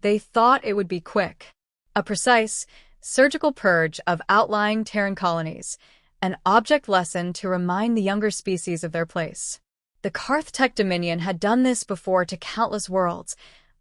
They thought it would be quick. A precise, surgical purge of outlying Terran colonies, an object lesson to remind the younger species of their place. The Karth-Tech Dominion had done this before to countless worlds.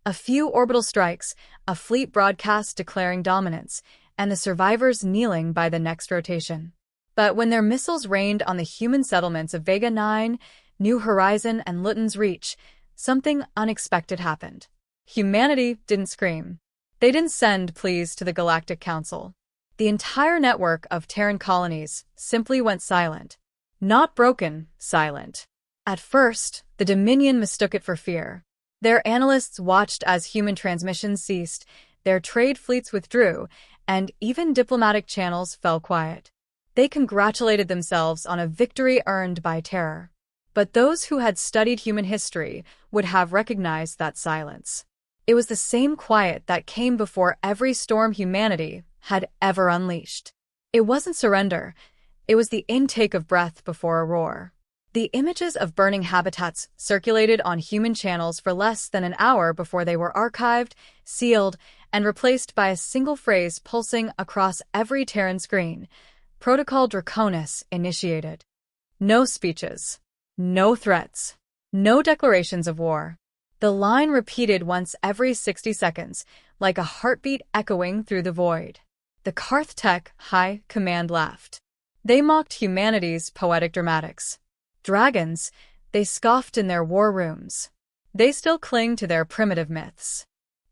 A few orbital strikes, a fleet broadcast declaring dominance, and the survivors kneeling by the next rotation. But when their missiles rained on the human settlements of Vega 9, New Horizon, and Luton's Reach, something unexpected happened. Humanity didn't scream. They didn't send pleas to the Galactic Council. The entire network of Terran colonies simply went silent. Not broken, silent. At first, the Dominion mistook it for fear. Their analysts watched as human transmissions ceased, their trade fleets withdrew, and even diplomatic channels fell quiet. They congratulated themselves on a victory earned by terror. But those who had studied human history would have recognized that silence. It was the same quiet that came before every storm humanity had ever unleashed. It wasn't surrender, it was the intake of breath before a roar. The images of burning habitats circulated on human channels for less than an hour before they were archived, sealed, and replaced by a single phrase pulsing across every Terran screen. Protocol Draconis initiated. No speeches. No threats. No declarations of war. The line repeated once every 60 seconds, like a heartbeat echoing through the void. The Karth-Tech High Command laughed. They mocked humanity's poetic dramatics. Dragons, they scoffed in their war rooms. They still cling to their primitive myths.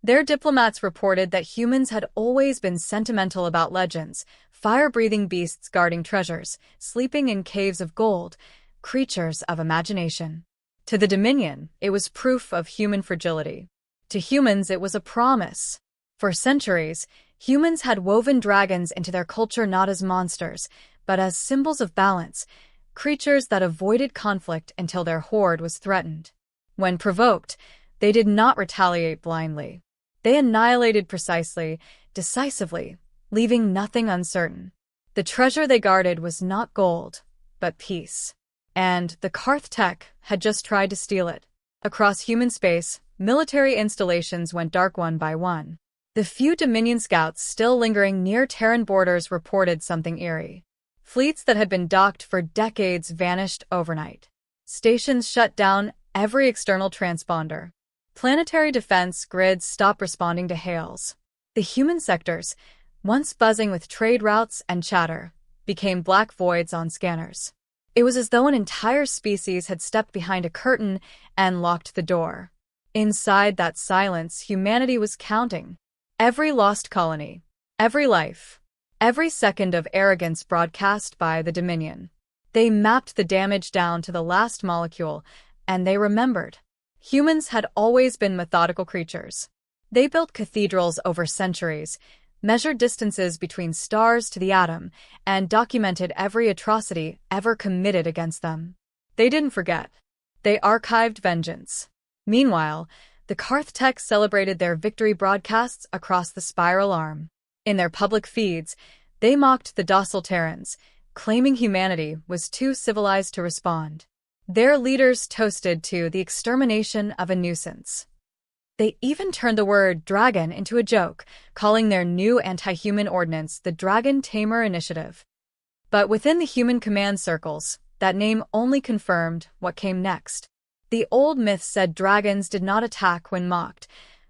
Their diplomats reported that humans had always been sentimental about legends, fire-breathing beasts guarding treasures, sleeping in caves of gold, creatures of imagination. To the Dominion, it was proof of human fragility. To humans, it was a promise. For centuries, humans had woven dragons into their culture not as monsters, but as symbols of balance, creatures that avoided conflict until their horde was threatened. When provoked, they did not retaliate blindly. They annihilated precisely, decisively, leaving nothing uncertain. The treasure they guarded was not gold, but peace. And the Karth-Tech had just tried to steal it. Across human space, military installations went dark one by one. The few Dominion scouts still lingering near Terran borders reported something eerie. Fleets that had been docked for decades vanished overnight. Stations shut down every external transponder. Planetary defense grids stopped responding to hails. The human sectors, once buzzing with trade routes and chatter, became black voids on scanners. It was as though an entire species had stepped behind a curtain and locked the door. Inside that silence, humanity was counting. Every lost colony, every life, every second of arrogance broadcast by the Dominion. They mapped the damage down to the last molecule, and they remembered. Humans had always been methodical creatures. They built cathedrals over centuries, measured distances between stars to the atom, and documented every atrocity ever committed against them. They didn't forget. They archived vengeance. Meanwhile, the Karth-Tech celebrated their victory broadcasts across the spiral arm. In their public feeds, they mocked the docile Terrans, claiming humanity was too civilized to respond. Their leaders toasted to the extermination of a nuisance. They even turned the word dragon into a joke, calling their new anti-human ordinance the Dragon Tamer Initiative. But within the human command circles, that name only confirmed what came next. The old myth said dragons did not attack when mocked.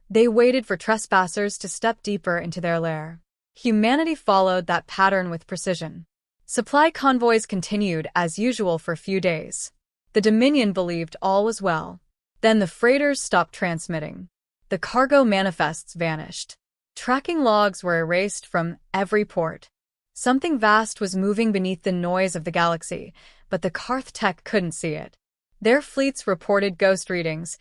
They waited for trespassers to step deeper into their lair. Humanity followed that pattern with precision. Supply convoys continued as usual for a few days. The Dominion believed all was well. Then the freighters stopped transmitting. The cargo manifests vanished. Tracking logs were erased from every port. Something vast was moving beneath the noise of the galaxy, but the Karth-Tech couldn't see it. Their fleets reported ghost readings,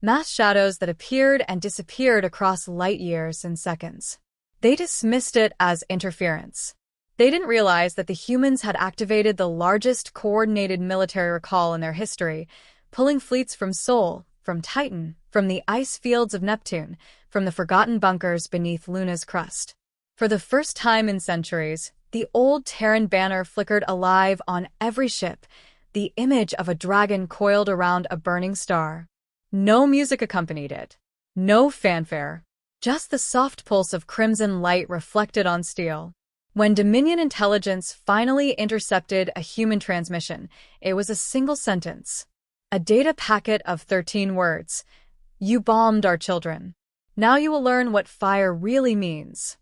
mass shadows that appeared and disappeared across light years in seconds. They dismissed it as interference. They didn't realize that the humans had activated the largest coordinated military recall in their history, pulling fleets from Sol, from Titan, from the ice fields of Neptune, from the forgotten bunkers beneath Luna's crust. For the first time in centuries, the old Terran banner flickered alive on every ship, the image of a dragon coiled around a burning star. No music accompanied it. No fanfare. Just the soft pulse of crimson light reflected on steel. When Dominion intelligence finally intercepted a human transmission, it was a single sentence. A data packet of 13 words. "You bombed our children. Now you will learn what fire really means."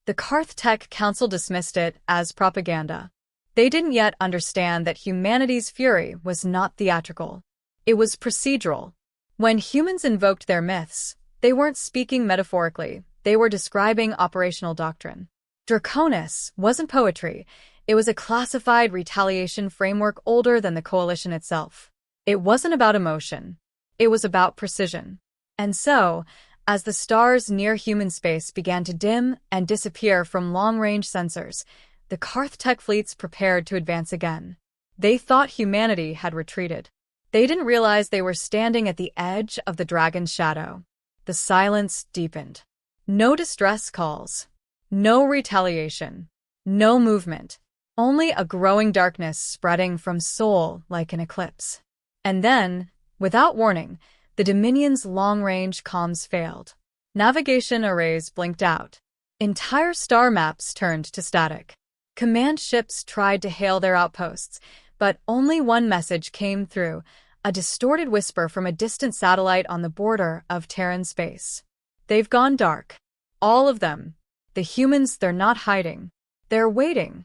The Carth Tech Council dismissed it as propaganda. They didn't yet understand that humanity's fury was not theatrical. It was procedural. When humans invoked their myths, they weren't speaking metaphorically, they were describing operational doctrine. Draconis wasn't poetry, it was a classified retaliation framework older than the coalition itself. It wasn't about emotion, it was about precision. And so, as the stars near human space began to dim and disappear from long-range sensors, the Carth Tech fleets prepared to advance again. They thought humanity had retreated. They didn't realize they were standing at the edge of the dragon's shadow. The silence deepened. No distress calls. No retaliation. No movement. Only a growing darkness spreading from Sol like an eclipse. And then, without warning, the Dominion's long-range comms failed. Navigation arrays blinked out. Entire star maps turned to static. Command ships tried to hail their outposts, but only one message came through, a distorted whisper from a distant satellite on the border of Terran space. "They've gone dark. All of them. The humans, they're not hiding. They're waiting."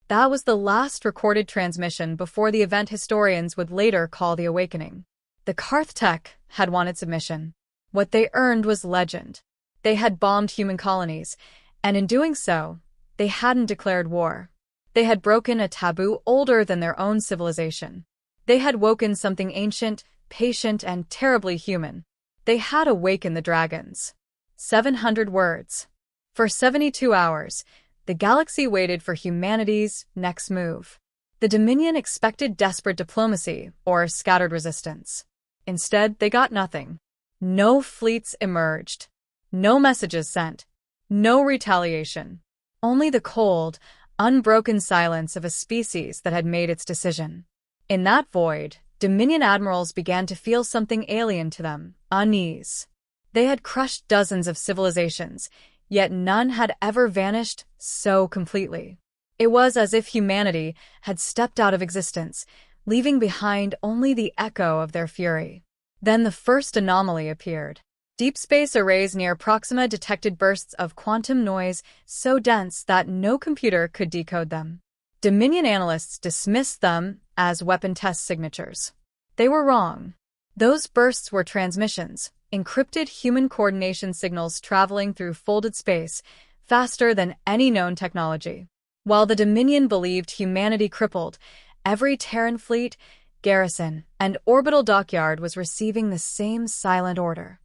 That was the last recorded transmission before the event historians would later call the Awakening. The Carth Tech had won its mission. What they earned was legend. They had bombed human colonies, and in doing so, they hadn't declared war. They had broken a taboo older than their own civilization. They had woken something ancient, patient, and terribly human. They had awakened the dragons. 700 words. For 72 hours, the galaxy waited for humanity's next move. The Dominion expected desperate diplomacy or scattered resistance. Instead, they got nothing. No fleets emerged. No messages sent. No retaliation. Only the cold, unbroken silence of a species that had made its decision. In that void, Dominion admirals began to feel something alien to them, unease. They had crushed dozens of civilizations, yet none had ever vanished so completely. It was as if humanity had stepped out of existence, leaving behind only the echo of their fury. Then the first anomaly appeared. Deep space arrays near Proxima detected bursts of quantum noise so dense that no computer could decode them. Dominion analysts dismissed them as weapon test signatures. They were wrong. Those bursts were transmissions, encrypted human coordination signals traveling through folded space, faster than any known technology. While the Dominion believed humanity crippled, every Terran fleet, garrison, and orbital dockyard was receiving the same silent order.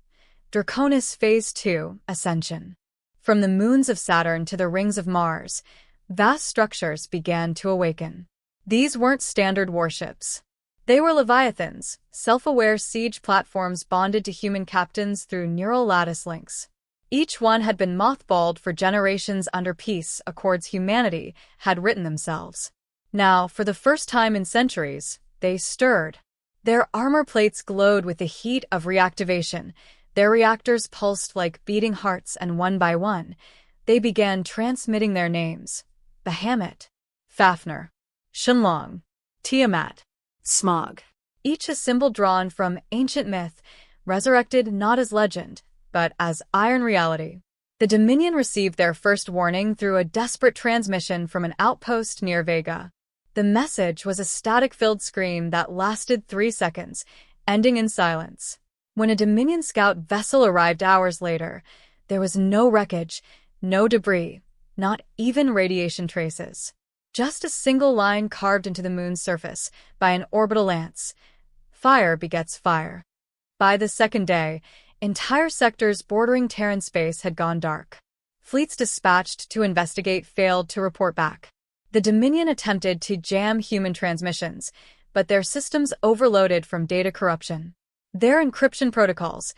Draconis Phase 2, Ascension. From the moons of Saturn to the rings of Mars, vast structures began to awaken. These weren't standard warships. They were Leviathans, self-aware siege platforms bonded to human captains through neural lattice links. Each one had been mothballed for generations under peace accords humanity had written themselves. Now, for the first time in centuries, they stirred. Their armor plates glowed with the heat of reactivation. Their reactors pulsed like beating hearts, and one by one, they began transmitting their names. Bahamut, Fafnir, Shenlong, Tiamat, Smog. Each a symbol drawn from ancient myth, resurrected not as legend, but as iron reality. The Dominion received their first warning through a desperate transmission from an outpost near Vega. The message was a static-filled scream that lasted 3 seconds, ending in silence. When a Dominion scout vessel arrived hours later, there was no wreckage, no debris, not even radiation traces. Just a single line carved into the moon's surface by an orbital lance. Fire begets fire. By the second day, entire sectors bordering Terran space had gone dark. Fleets dispatched to investigate failed to report back. The Dominion attempted to jam human transmissions, but their systems overloaded from data corruption. Their encryption protocols,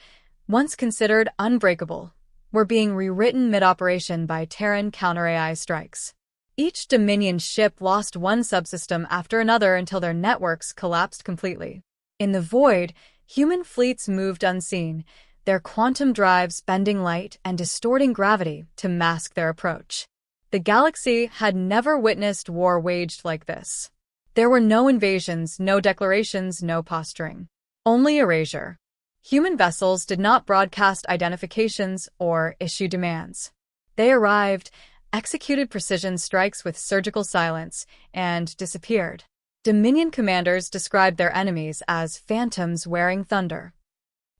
once considered unbreakable, were being rewritten mid-operation by Terran counter-AI strikes. Each Dominion ship lost one subsystem after another until their networks collapsed completely. In the void, human fleets moved unseen, their quantum drives bending light and distorting gravity to mask their approach. The galaxy had never witnessed war waged like this. There were no invasions, no declarations, no posturing. Only erasure. Human vessels did not broadcast identifications or issue demands. They arrived, executed precision strikes with surgical silence, and disappeared. Dominion commanders described their enemies as phantoms wearing thunder.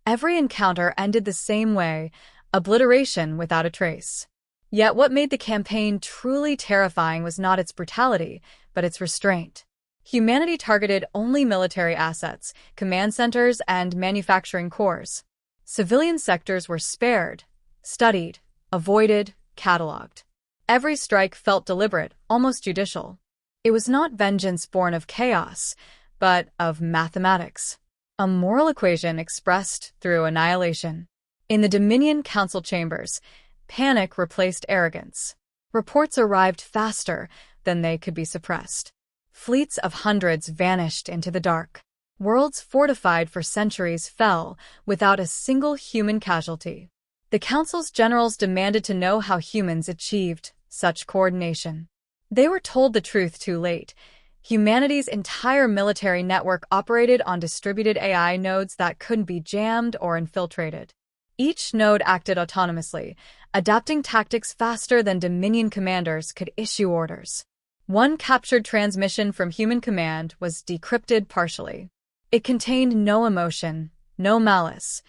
Every encounter ended the same way, obliteration without a trace. Yet what made the campaign truly terrifying was not its brutality, but its restraint. Humanity targeted only military assets, command centers, and manufacturing cores. Civilian sectors were spared, studied, avoided, cataloged. Every strike felt deliberate, almost judicial. It was not vengeance born of chaos, but of mathematics. A moral equation expressed through annihilation. In the Dominion Council chambers, panic replaced arrogance. Reports arrived faster than they could be suppressed. Fleets of hundreds vanished into the dark. Worlds fortified for centuries fell without a single human casualty. The Council's generals demanded to know how humans achieved such coordination. They were told the truth too late. Humanity's entire military network operated on distributed AI nodes that couldn't be jammed or infiltrated. Each node acted autonomously, adapting tactics faster than Dominion commanders could issue orders. One captured transmission from human command was decrypted partially. It contained no emotion, no malice,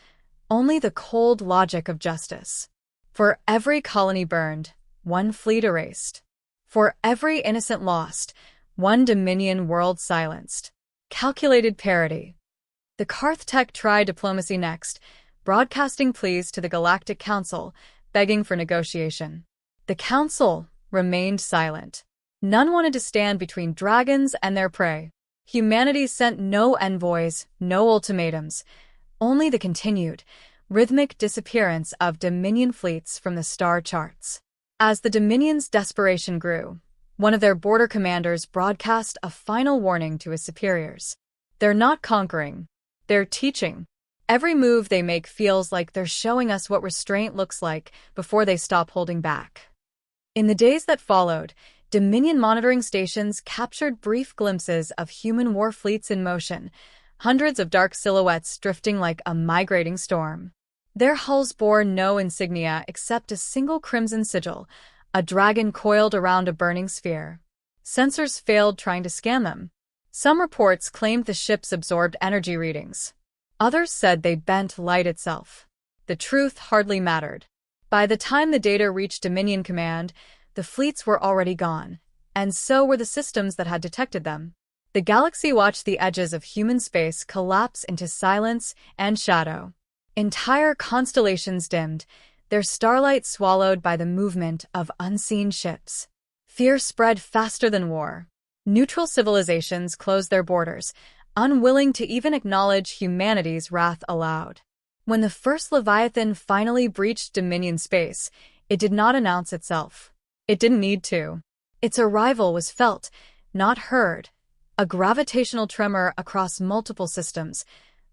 only the cold logic of justice. For every colony burned, one fleet erased. For every innocent lost, one Dominion world silenced. Calculated parity. The Carth tried diplomacy next, broadcasting pleas to the Galactic Council, begging for negotiation. The Council remained silent. None wanted to stand between dragons and their prey. Humanity sent no envoys, no ultimatums, only the continued, rhythmic disappearance of Dominion fleets from the star charts. As the Dominion's desperation grew, one of their border commanders broadcast a final warning to his superiors. They're not conquering, they're teaching. Every move they make feels like they're showing us what restraint looks like before they stop holding back. In the days that followed, Dominion monitoring stations captured brief glimpses of human war fleets in motion, hundreds of dark silhouettes drifting like a migrating storm. Their hulls bore no insignia except a single crimson sigil, a dragon coiled around a burning sphere. Sensors failed trying to scan them. Some reports claimed the ships absorbed energy readings. Others said they bent light itself. The truth hardly mattered. By the time the data reached Dominion Command, the fleets were already gone, and so were the systems that had detected them. The galaxy watched the edges of human space collapse into silence and shadow. Entire constellations dimmed, their starlight swallowed by the movement of unseen ships. Fear spread faster than war. Neutral civilizations closed their borders, unwilling to even acknowledge humanity's wrath aloud. When the first Leviathan finally breached Dominion space, it did not announce itself. It didn't need to. Its arrival was felt, not heard. A gravitational tremor across multiple systems,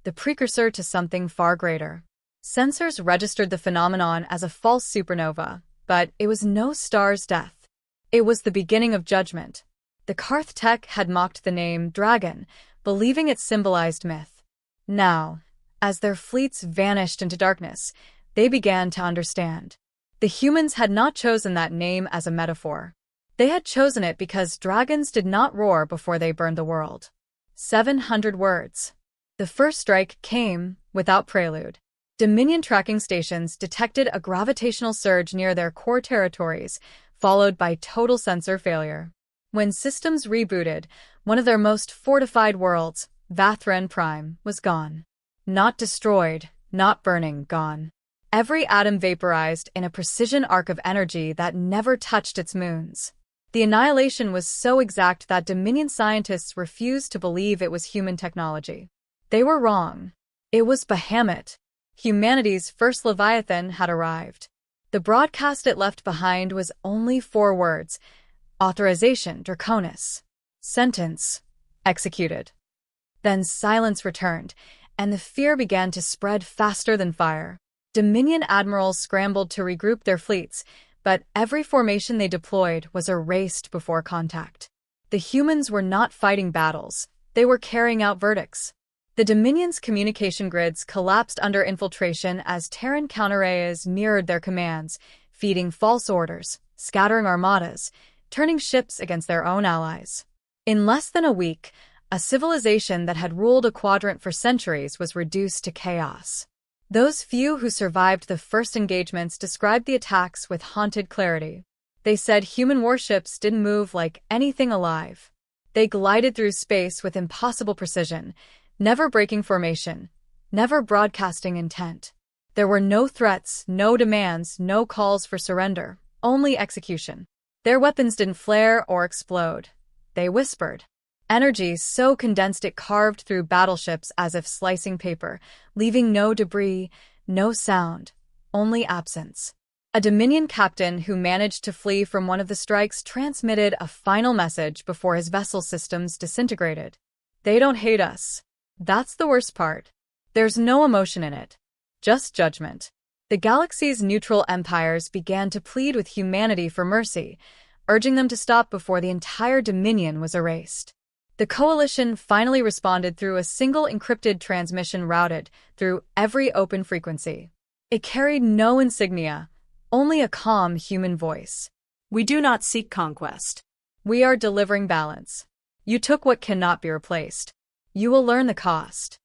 the precursor to something far greater. Sensors registered the phenomenon as a false supernova, but it was no star's death. It was the beginning of judgment. The Carth had mocked the name Dragon, believing it symbolized myth. Now, as their fleets vanished into darkness, they began to understand. The humans had not chosen that name as a metaphor. They had chosen it because dragons did not roar before they burned the world. 700 words. The first strike came without prelude. Dominion tracking stations detected a gravitational surge near their core territories, followed by total sensor failure. When systems rebooted, one of their most fortified worlds, Vathran Prime, was gone. Not destroyed, not burning, gone. Every atom vaporized in a precision arc of energy that never touched its moons. The annihilation was so exact that Dominion scientists refused to believe it was human technology. They were wrong. It was Bahamut. Humanity's first Leviathan had arrived. The broadcast it left behind was only 4 words: authorization Draconis. Sentence executed. Then silence returned, and the fear began to spread faster than fire. Dominion admirals scrambled to regroup their fleets, but every formation they deployed was erased before contact. The humans were not fighting battles, they were carrying out verdicts. The Dominion's communication grids collapsed under infiltration as Terran counter-AIs mirrored their commands, feeding false orders, scattering armadas, turning ships against their own allies. In less than a week, a civilization that had ruled a quadrant for centuries was reduced to chaos. Those few who survived the first engagements described the attacks with haunted clarity. They said human warships didn't move like anything alive. They glided through space with impossible precision, never breaking formation, never broadcasting intent. There were no threats, no demands, no calls for surrender, only execution. Their weapons didn't flare or explode. They whispered. Energy so condensed it carved through battleships as if slicing paper, leaving no debris, no sound, only absence. A Dominion captain who managed to flee from one of the strikes transmitted a final message before his vessel systems disintegrated. They don't hate us. That's the worst part. There's no emotion in it. Just judgment. The galaxy's neutral empires began to plead with humanity for mercy, urging them to stop before the entire Dominion was erased. The coalition finally responded through a single encrypted transmission routed through every open frequency. It carried no insignia, only a calm human voice. We do not seek conquest. We are delivering balance. You took what cannot be replaced. You will learn the cost.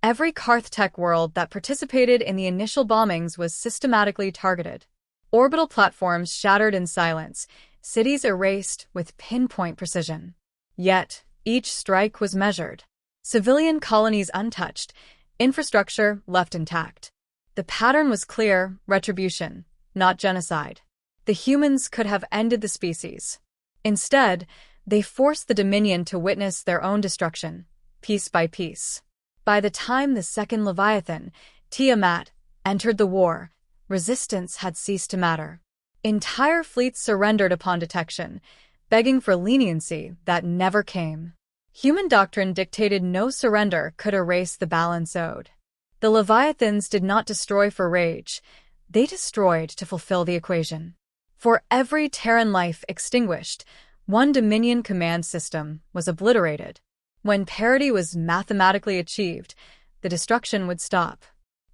Every Karth-Tech world that participated in the initial bombings was systematically targeted. Orbital platforms shattered in silence, cities erased with pinpoint precision. Yet, each strike was measured. Civilian colonies untouched, infrastructure left intact. The pattern was clear: retribution, not genocide. The humans could have ended the species. Instead, they forced the Dominion to witness their own destruction, piece by piece. By the time the second Leviathan, Tiamat, entered the war, resistance had ceased to matter. Entire fleets surrendered upon detection, begging for leniency that never came. Human doctrine dictated no surrender could erase the balance owed. The Leviathans did not destroy for rage, they destroyed to fulfill the equation. For every Terran life extinguished, one Dominion command system was obliterated. When parity was mathematically achieved, the destruction would stop.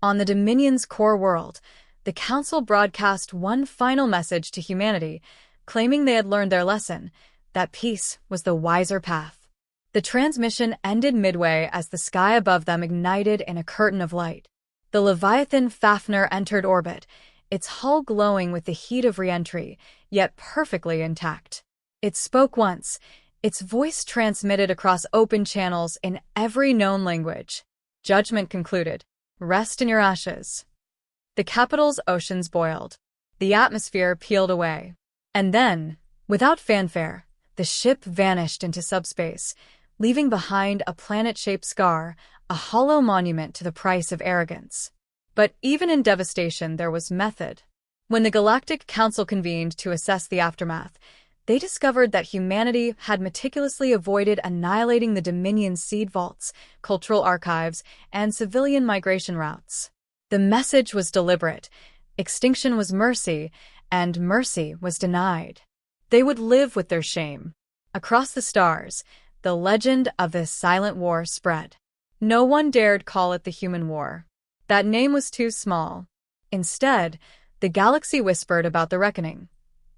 On the Dominion's core world, the Council broadcast one final message to humanity, claiming they had learned their lesson, that peace was the wiser path. The transmission ended midway as the sky above them ignited in a curtain of light. The Leviathan Fafnir entered orbit, its hull glowing with the heat of re-entry, yet perfectly intact. It spoke once, its voice transmitted across open channels in every known language. Judgment concluded. Rest in your ashes. The capital's oceans boiled. The atmosphere peeled away. And then, without fanfare, the ship vanished into subspace, leaving behind a planet-shaped scar, a hollow monument to the price of arrogance. But even in devastation there was method. When the Galactic Council convened to assess the aftermath, they discovered that humanity had meticulously avoided annihilating the Dominion's seed vaults, cultural archives, and civilian migration routes. The message was deliberate. Extinction was mercy, and mercy was denied. They would live with their shame. Across the stars, the legend of this silent war spread. No one dared call it the Human War. That name was too small. Instead, the galaxy whispered about the reckoning.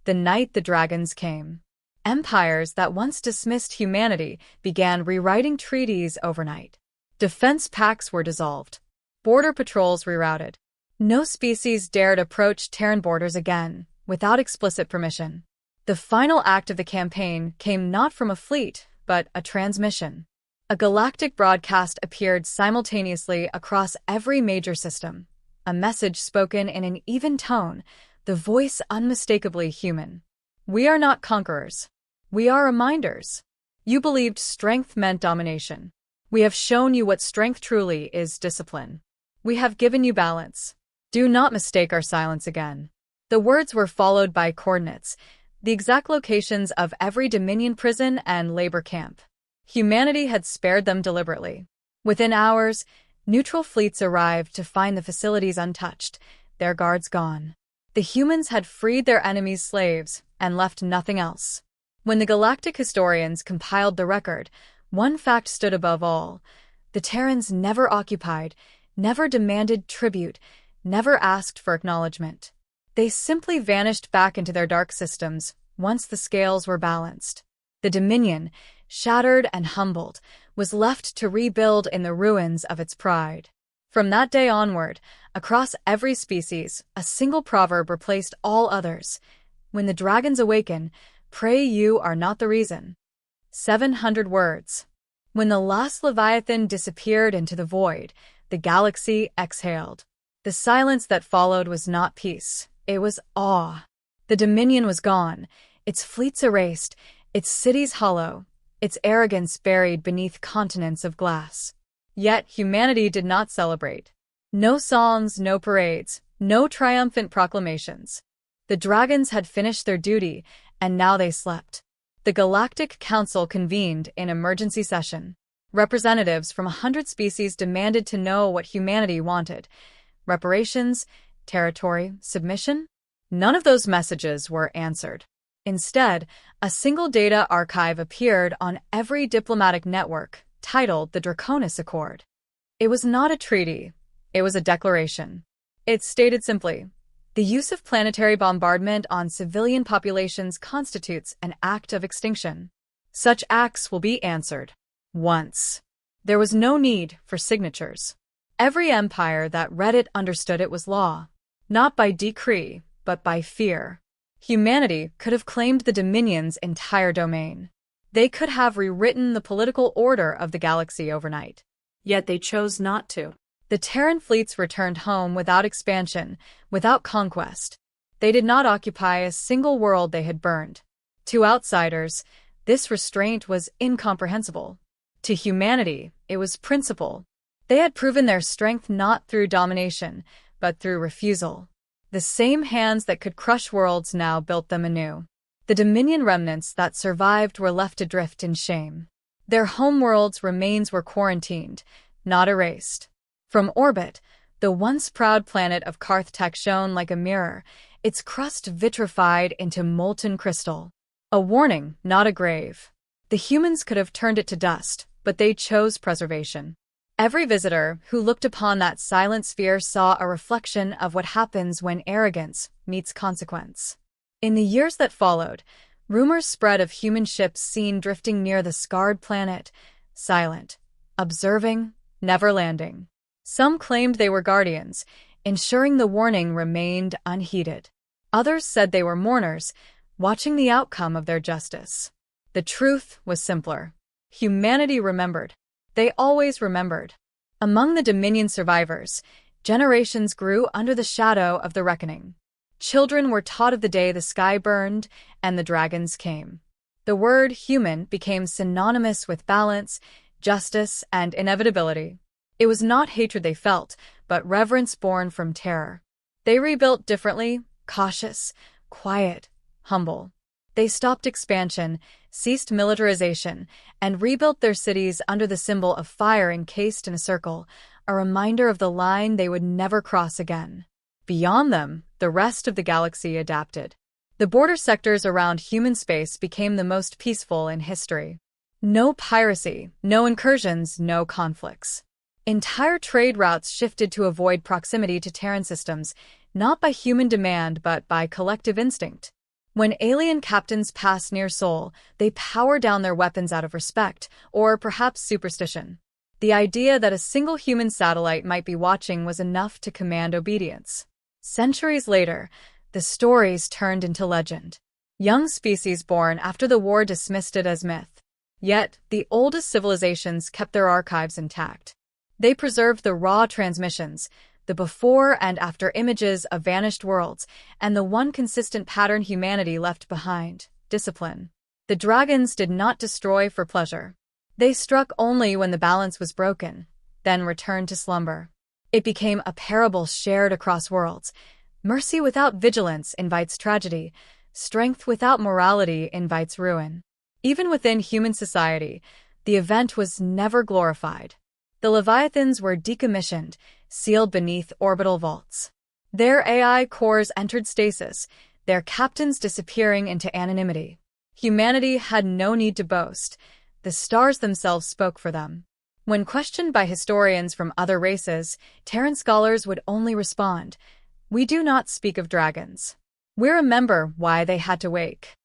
The night the dragons came. Empires that once dismissed humanity began rewriting treaties overnight. Defense pacts were dissolved. Border patrols rerouted. No species dared approach Terran borders again, without explicit permission. The final act of the campaign came not from a fleet, but a transmission. A galactic broadcast appeared simultaneously across every major system. A message spoken in an even tone, the voice unmistakably human. We are not conquerors. We are reminders. You believed strength meant domination. We have shown you what strength truly is: discipline. We have given you balance. Do not mistake our silence again. The words were followed by coordinates, the exact locations of every Dominion prison and labor camp. Humanity had spared them deliberately. Within hours, Neutral fleets arrived to find the facilities untouched, their guards gone. The humans had freed their enemies' slaves and left nothing else. When the galactic historians compiled the record, one fact stood above all. The Terrans never occupied, never demanded tribute, never asked for acknowledgement. They simply vanished back into their dark systems once the scales were balanced. The Dominion, shattered and humbled, was left to rebuild in the ruins of its pride. From that day onward, across every species, a single proverb replaced all others. When the dragons awaken, pray you are not the reason. 700 words. When the last Leviathan disappeared into the void, the galaxy exhaled. The silence that followed was not peace, it was awe. The Dominion was gone, its fleets erased, its cities hollow, its arrogance buried beneath continents of glass. Yet humanity did not celebrate. No songs, no parades, no triumphant proclamations. The dragons had finished their duty, and now they slept. The Galactic Council convened in emergency session. Representatives from 100 species demanded to know what humanity wanted. Reparations, territory, submission? None of those messages were answered. Instead, a single data archive appeared on every diplomatic network, titled the Draconis Accord. It was not a treaty, it was a declaration. It stated simply, the use of planetary bombardment on civilian populations constitutes an act of extinction. Such acts will be answered. Once. There was no need for signatures. Every empire that read it understood it was law, not by decree, but by fear. Humanity could have claimed the Dominion's entire domain. They could have rewritten the political order of the galaxy overnight. Yet they chose not to. The Terran fleets returned home without expansion, without conquest. They did not occupy a single world they had burned. To outsiders, this restraint was incomprehensible. To humanity, it was principle. They had proven their strength not through domination, but through refusal. The same hands that could crush worlds now built them anew. The Dominion remnants that survived were left adrift in shame. Their homeworld's remains were quarantined, not erased. From orbit, the once proud planet of Carth shone like a mirror, its crust vitrified into molten crystal. A warning, not a grave. The humans could have turned it to dust, but they chose preservation. Every visitor who looked upon that silent sphere saw a reflection of what happens when arrogance meets consequence. In the years that followed, rumors spread of human ships seen drifting near the scarred planet, silent, observing, never landing. Some claimed they were guardians, ensuring the warning remained unheeded. Others said they were mourners, watching the outcome of their justice. The truth was simpler. Humanity remembered. They always remembered. Among the Dominion survivors, generations grew under the shadow of the reckoning. Children were taught of the day the sky burned and the dragons came. The word human became synonymous with balance, justice, and inevitability. It was not hatred they felt, but reverence born from terror. They rebuilt differently, cautious, quiet, humble. They stopped expansion, ceased militarization, and rebuilt their cities under the symbol of fire encased in a circle, a reminder of the line they would never cross again. Beyond them, the rest of the galaxy adapted. The border sectors around human space became the most peaceful in history. No piracy, no incursions, no conflicts. Entire trade routes shifted to avoid proximity to Terran systems, not by human demand but by collective instinct. When alien captains passed near Sol, they powered down their weapons out of respect, or perhaps superstition. The idea that a single human satellite might be watching was enough to command obedience. Centuries later, the stories turned into legend. Young species born after the war dismissed it as myth. Yet, the oldest civilizations kept their archives intact. They preserved the raw transmissions, the before and after images of vanished worlds, and the one consistent pattern humanity left behind: discipline. The dragons did not destroy for pleasure. They struck only when the balance was broken, then returned to slumber. It became a parable shared across worlds. Mercy without vigilance invites tragedy. Strength without morality invites ruin. Even within human society, the event was never glorified. The Leviathans were decommissioned, sealed beneath orbital vaults. Their AI cores entered stasis, their captains disappearing into anonymity. Humanity had no need to boast. The stars themselves spoke for them. When questioned by historians from other races, Terran scholars would only respond, "We do not speak of dragons. We remember why they had to wake."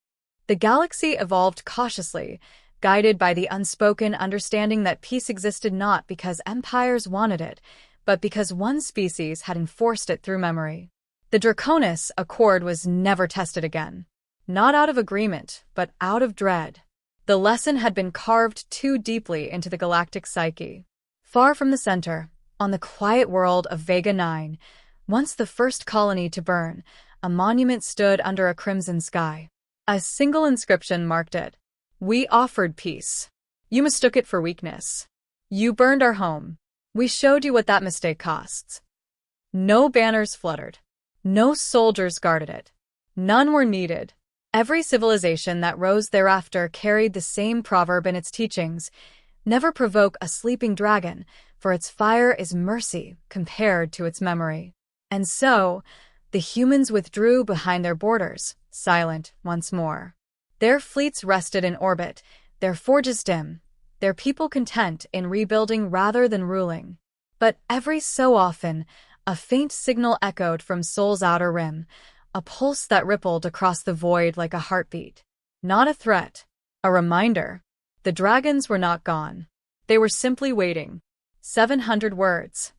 The galaxy evolved cautiously, guided by the unspoken understanding that peace existed not because empires wanted it, but because one species had enforced it through memory. The Draconis Accord was never tested again. Not out of agreement, but out of dread. The lesson had been carved too deeply into the galactic psyche. Far from the center, on the quiet world of Vega 9, once the first colony to burn, a monument stood under a crimson sky. A single inscription marked it. "We offered peace. You mistook it for weakness. You burned our home. We showed you what that mistake costs." No banners fluttered. No soldiers guarded it. None were needed. Every civilization that rose thereafter carried the same proverb in its teachings: never provoke a sleeping dragon, for its fire is mercy compared to its memory. And so, the humans withdrew behind their borders, silent once more. Their fleets rested in orbit, their forges dim, their people content in rebuilding rather than ruling. But every so often, a faint signal echoed from Sol's outer rim, a pulse that rippled across the void like a heartbeat. Not a threat, a reminder. The dragons were not gone. They were simply waiting. 700 words.